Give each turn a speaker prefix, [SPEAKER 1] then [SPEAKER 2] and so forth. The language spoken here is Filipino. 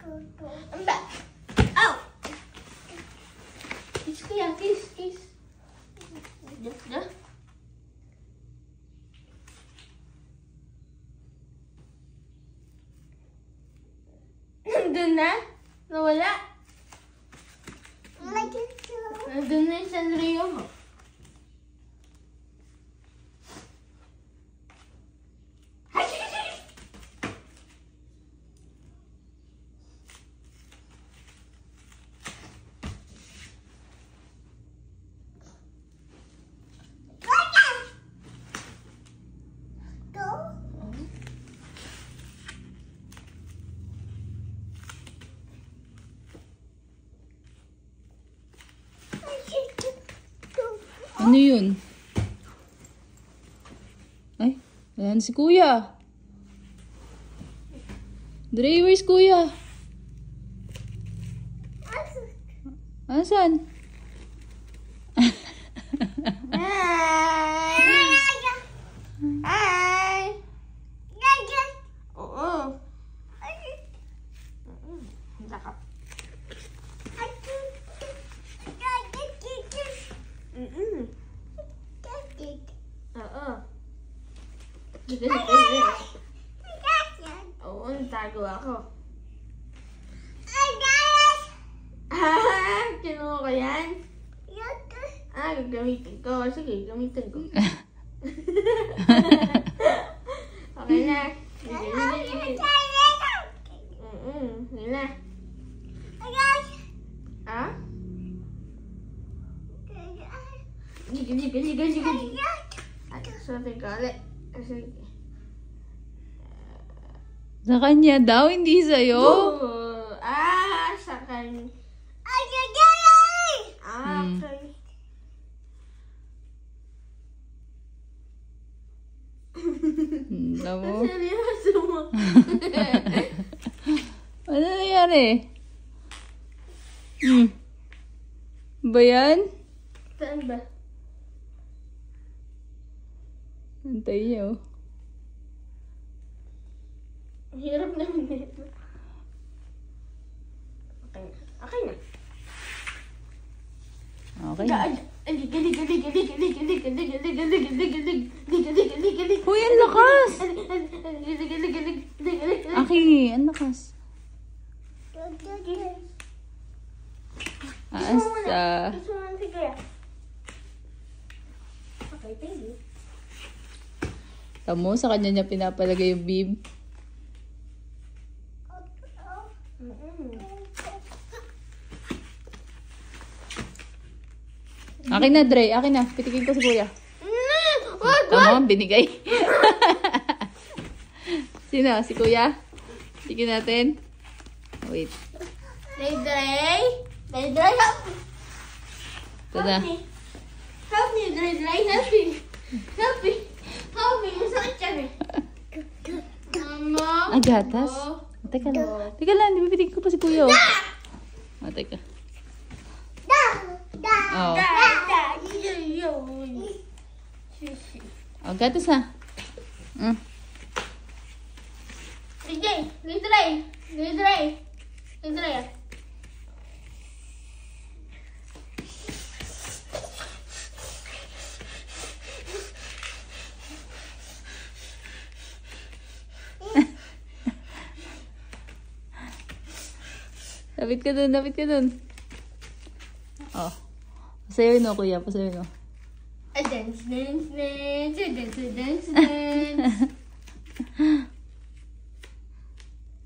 [SPEAKER 1] Amba. Ow! Kiss ko yan. Kiss. Da. Nandun na? Nawala? Nandun na yung Sanrio mo.
[SPEAKER 2] Ano yun? Ay, ayan si Kuya. Dre, where's Kuya? Asan?
[SPEAKER 1] Hi! Oo. Sakap. Oo. Oo, natago ako. Kinuha ko yan? Gagamitin ko. Sige, gamitin ko. Okay na. Sige na. Ha? Sige. Suotin ko ulit. Sige.
[SPEAKER 2] Sa kanya daw, hindi sa'yo.
[SPEAKER 1] Sa kanya. Okay.
[SPEAKER 2] Tamo.
[SPEAKER 1] Seryoso mo.
[SPEAKER 2] Ano nangyari? Ba yan?
[SPEAKER 1] Saan ba?
[SPEAKER 2] Antay niyo.
[SPEAKER 1] Ang hirap naman nito. Okay na.
[SPEAKER 2] Okay. Uy, ang lakas! Aki, ang lakas. Asa.
[SPEAKER 1] Okay, thank you.
[SPEAKER 2] Tamo, sa kanya niya pinapalagay yung bib. Akin na, Dre. Akin na. Pitikin ko si Kuya. Tama, binigay. Sino? Si Kuya? Pitikin natin. Wait.
[SPEAKER 1] Dre, help me.
[SPEAKER 2] Ito na.
[SPEAKER 1] Help me, Dre. Help me. Masakit yan eh. Mama.
[SPEAKER 2] Gatas? Teka lang. Teka lang. Di ba pitikin ko pa si Kuya? Teka. Oh. Gatas na.
[SPEAKER 1] Dre.
[SPEAKER 2] Lapit ka dun. Oh. Pasayo no, Kuya. Pasayo no.
[SPEAKER 1] Dance.